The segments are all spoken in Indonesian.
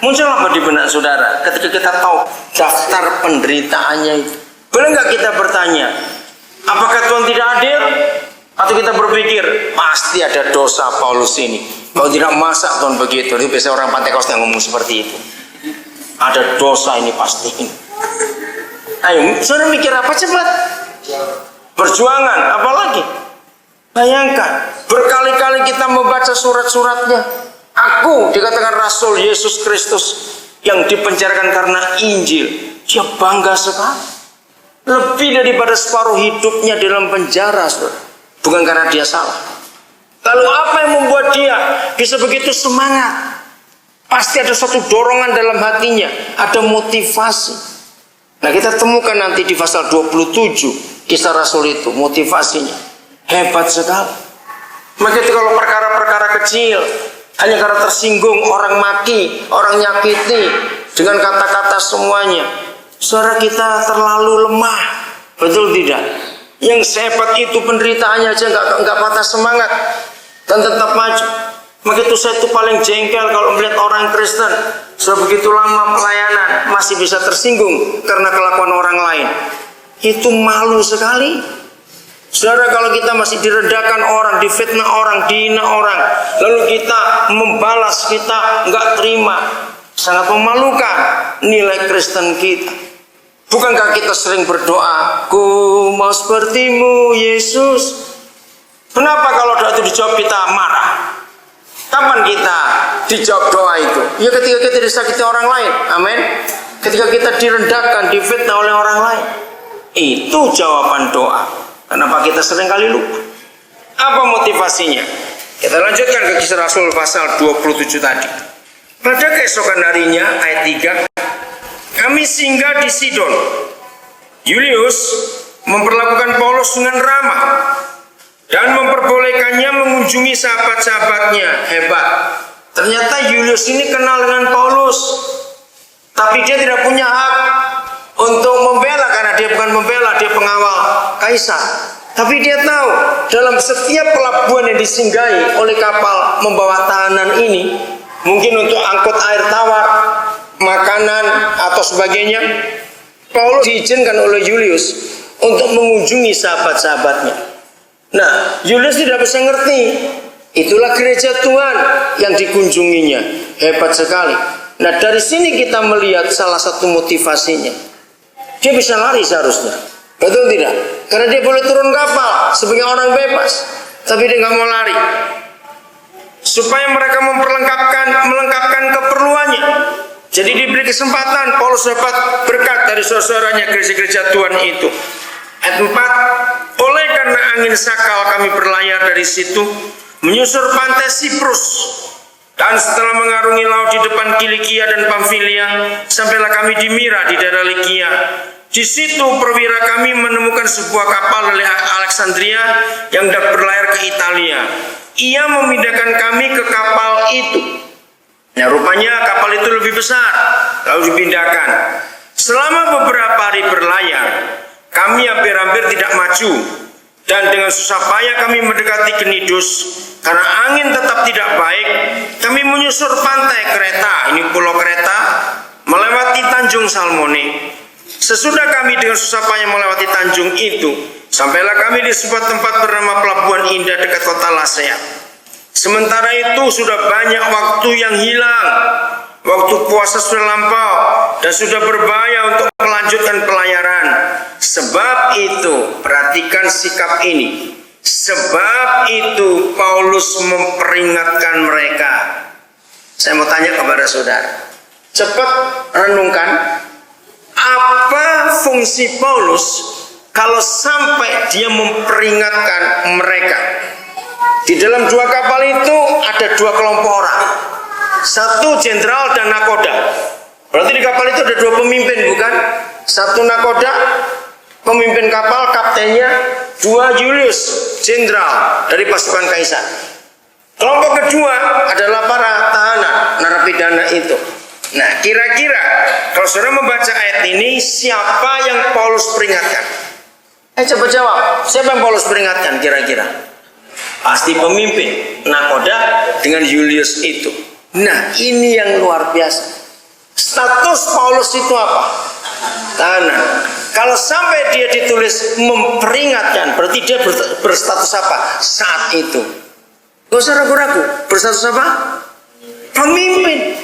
Muncul apa di benak saudara ketika kita tahu daftar penderitaannya itu? Boleh nggak kita bertanya, apakah Tuhan tidak adil? Atau kita berpikir, pasti ada dosa Paulus ini. Kalau tidak, masa Tuhan begitu? Itu biasa orang Pentakosta yang ngomong seperti itu. Ada dosa ini pasti. Ayo, saudara mikir apa cepat? Perjuangan, apalagi? Bayangkan, berkali-kali kita membaca surat-suratnya. Aku dikatakan Rasul Yesus Kristus yang dipenjarakan karena Injil. Dia bangga sekali. Lebih daripada separuh hidupnya dalam penjara, saudara. Bukan karena dia salah. Lalu apa yang membuat dia bisa begitu semangat? Pasti ada suatu dorongan dalam hatinya. Ada motivasi. Nah, kita temukan nanti di pasal 27 kisah Rasul itu, motivasinya hebat sekali. Maka itu kalau perkara-perkara kecil, hanya karena tersinggung, orang maki, orang nyakiti dengan kata-kata semuanya, saudara kita terlalu lemah. Betul tidak? Yang sehebat itu penderitaannya aja nggak patah semangat dan tetap maju. Maka itu saya itu paling jengkel kalau melihat orang Kristen sudah begitu lama pelayanan masih bisa tersinggung karena kelakuan orang lain. Itu malu sekali. Saudara, kalau kita masih direndahkan orang, difitnah orang, dihina orang, lalu kita membalas, kita nggak terima, sangat memalukan nilai Kristen kita. Bukankah kita sering berdoa, ku mau sepertimu Yesus? Kenapa kalau doa itu dijawab kita marah? Kapan kita dijawab doa itu? Ya ketika kita disakiti orang lain. Amin. Ketika kita direndahkan, difitnah oleh orang lain. Itu jawaban doa. Kenapa kita sering kali lupa? Apa motivasinya? Kita lanjutkan ke kisah Rasul pasal 27 tadi. Pada keesokan harinya, ayat 3, kami singgah di Sidon. Julius memperlakukan Paulus dengan ramah dan memperbolehkannya mengunjungi sahabat-sahabatnya. Hebat. Ternyata Julius ini kenal dengan Paulus, tapi dia tidak punya hak untuk membela karena dia bukan membela, dia pengawal kaisar. Tapi dia tahu dalam setiap pelabuhan yang disinggahi oleh kapal membawa tahanan ini, mungkin untuk angkut air tawar, makanan atau sebagainya, Paulus diizinkan oleh Julius untuk mengunjungi sahabat-sahabatnya. Nah, Julius tidak bisa ngerti. Itulah gereja Tuhan yang dikunjunginya. Hebat sekali. Nah, dari sini kita melihat salah satu motivasinya. Dia bisa lari seharusnya. Betul tidak? Karena dia boleh turun kapal sebagai orang bebas. Tapi dia nggak mau lari. Supaya mereka melengkapkan keperluannya. Jadi diberi kesempatan Paulus dapat berkat dari saudara-saudaranya gereja-gereja Tuhan itu. Ayat 4, oleh karena angin sakal kami berlayar dari situ menyusur pantai Siprus, dan setelah mengarungi laut di depan Kilikia dan Pamfilia, sampailah kami di Mira di daerah Likia. Di situ perwira kami menemukan sebuah kapal dari Alexandria yang hendak berlayar ke Italia. Ia memindahkan kami ke kapal itu. Nah, rupanya kapal itu lebih besar, lalu dipindahkan. Selama beberapa hari berlayar, kami hampir-hampir tidak maju, dan dengan susah payah kami mendekati Knidus. Karena angin tetap tidak baik, kami menyusur pantai Kreta, ini pulau Kreta, melewati Tanjung Salmone. Sesudah kami dengan susah payah melewati tanjung itu, sampailah kami di sebuah tempat bernama Pelabuhan Indah dekat kota Lasea. Sementara itu sudah banyak waktu yang hilang, waktu puasa sudah lampau, dan sudah berbahaya untuk melanjutkan pelayaran. Sebab itu, perhatikan sikap ini. Sebab itu Paulus memperingatkan mereka. Saya mau tanya kepada saudara, cepat renungkan, apa fungsi Paulus kalau sampai dia memperingatkan mereka? Di dalam dua kapal itu ada dua kelompok orang. Satu jenderal dan nakoda. Berarti di kapal itu ada dua pemimpin, bukan? Satu nakoda, pemimpin kapal, kaptennya. Dua Julius, jenderal dari pasukan kaisar. Kelompok kedua adalah para tahanan, narapidana itu. Nah, kira-kira kalau saudara membaca ayat ini, siapa yang Paulus peringatkan? Coba jawab, siapa yang Paulus peringatkan kira-kira? Pasti pemimpin nakoda dengan Julius itu. Nah, ini yang luar biasa. Status Paulus itu apa? Tahanan. Kalau sampai dia ditulis memperingatkan, berarti dia berstatus apa? Saat itu. Gak usah ragu-ragu. Berstatus apa? Pemimpin.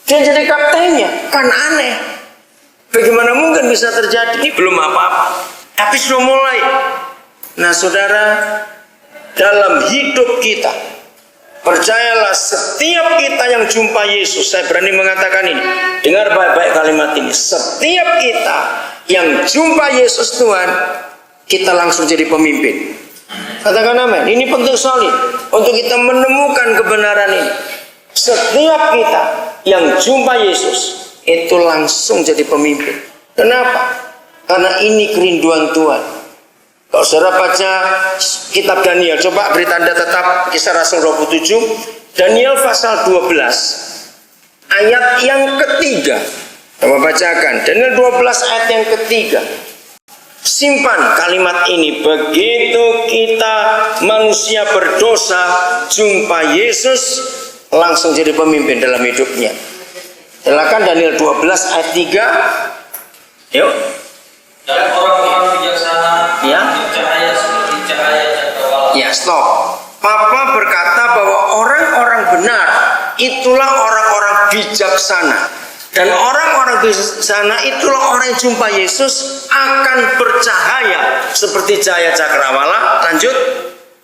Dia jadi kaptennya. Kan aneh. Bagaimana mungkin bisa terjadi? Ini belum apa-apa. Tapi sudah mulai. Nah saudara, dalam hidup kita, percayalah, setiap kita yang jumpa Yesus, saya berani mengatakan ini, dengar baik-baik kalimat ini, setiap kita yang jumpa Yesus Tuhan, kita langsung jadi pemimpin. Katakan amin. Ini penting sekali untuk kita menemukan kebenaran ini. Setiap kita yang jumpa Yesus itu langsung jadi pemimpin. Kenapa? Karena ini kerinduan Tuhan. Kalau saudara baca kitab Daniel, coba beri tanda tetap Kisah Rasul 27, Daniel pasal 12 ayat yang ketiga. Coba bacakan Daniel 12 ayat yang ketiga. Simpan kalimat ini. Begitu kita manusia berdosa, jumpa Yesus, langsung jadi pemimpin dalam hidupnya. Silakan Daniel 12 ayat 3. Yuk. Dan orang-orang bijaksana Ya. bercahaya seperti cahaya cakrawala. Ya, stop. Papa berkata bahwa orang-orang benar itulah orang-orang bijaksana. Dan orang-orang bijaksana itulah orang yang jumpa Yesus akan bercahaya seperti cahaya cakrawala. Lanjut.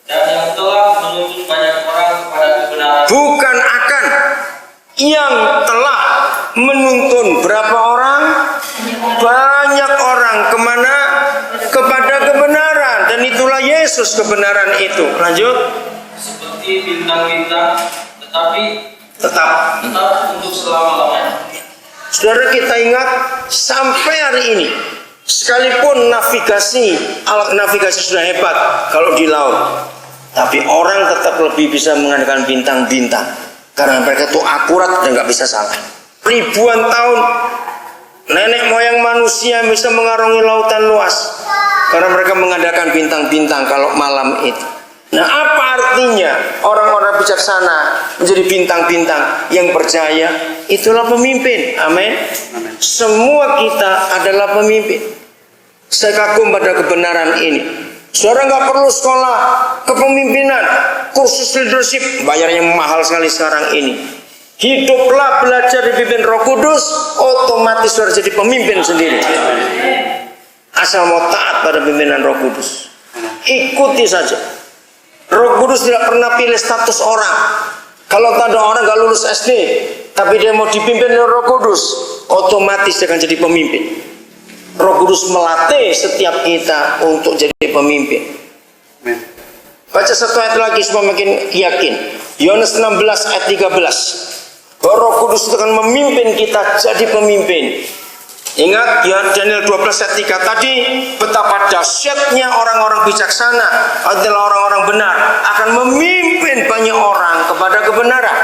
Dan yang telah menuntut banyak orang kepada kebenaran. Bukan akan, yang telah menuntun berapa orang? Banyak orang. Kemana? Kepada kebenaran. Dan itulah Yesus kebenaran itu. Lanjut. Seperti bintang-bintang, tetapi Tetap. untuk selama-lamanya. Saudara, kita ingat sampai hari ini, sekalipun alat navigasi sudah hebat kalau di laut, tapi orang tetap lebih bisa mengandalkan bintang-bintang karena mereka itu akurat dan nggak bisa salah. Ribuan tahun nenek moyang manusia bisa mengarungi lautan luas karena mereka mengandalkan bintang-bintang kalau malam itu. Nah, apa artinya orang-orang bijaksana menjadi bintang-bintang yang percaya? Itulah pemimpin. Amin. Semua kita adalah pemimpin. Saya kagum pada kebenaran ini. Saudara nggak perlu sekolah kepemimpinan, kursus leadership, bayarnya mahal sekali sekarang ini. Hiduplah belajar dipimpin Roh Kudus, otomatis saudara jadi pemimpin sendiri. Asal mau taat pada pimpinan Roh Kudus, ikuti saja. Roh Kudus tidak pernah pilih status orang. Kalau ada orang gak lulus SD, tapi dia mau dipimpin oleh Roh Kudus, otomatis dia akan jadi pemimpin. Roh Kudus melatih setiap kita untuk jadi pemimpin. Baca satu ayat lagi supaya makin yakin. Yohanes 16 ayat 13. Bahwa Roh Kudus itu akan memimpin kita jadi pemimpin. Ingat ya, Daniel 12 ayat 3 tadi, betapa dahsyatnya orang-orang bijaksana adalah orang-orang benar akan memimpin banyak orang kepada kebenaran.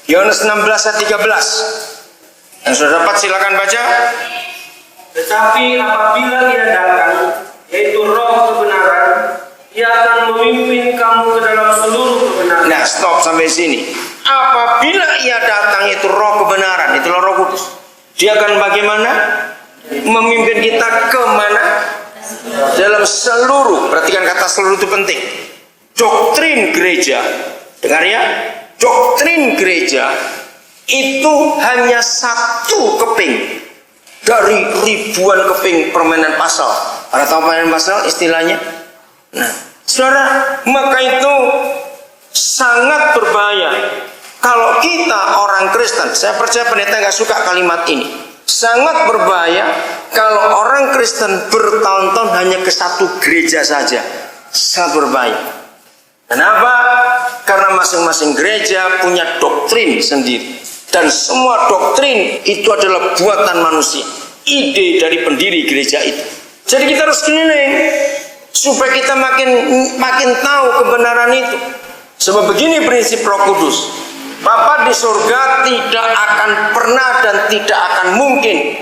Yohanes 16 ayat 13. Yang sudah dapat silakan baca. Tetapi apabila Ia datang, yaitu Roh kebenaran, Ia akan memimpin kamu ke dalam seluruh kebenaran. Nah, stop sampai sini. Apabila Ia datang, itu Roh kebenaran, itulah Roh Kudus. Dia akan bagaimana? Memimpin kita kemana? Dalam seluruh. Perhatikan kata seluruh itu penting. Doktrin gereja. Dengar ya. Doktrin gereja itu hanya satu keping dari ribuan keping permainan pasal. Ada tahu permainan pasal istilahnya? Nah, saudara, maka itu sangat berbahaya. Kalau kita orang Kristen, saya percaya pendeta nggak suka kalimat ini. Sangat berbahaya kalau orang Kristen bertahun-tahun hanya ke satu gereja saja. Sangat berbahaya. Kenapa? Karena masing-masing gereja punya doktrin sendiri. Dan semua doktrin itu adalah buatan manusia. Ide dari pendiri gereja itu. Jadi kita harus keliling supaya kita makin tahu kebenaran itu. Sebab begini prinsip Roh Kudus. Bapa di surga tidak akan pernah dan tidak akan mungkin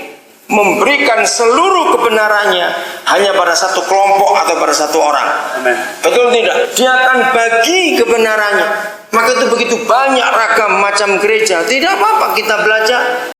memberikan seluruh kebenarannya hanya pada satu kelompok atau pada satu orang. Amen. Betul tidak? Dia akan bagi kebenarannya. Maka itu begitu banyak ragam macam gereja. Tidak apa-apa kita belajar.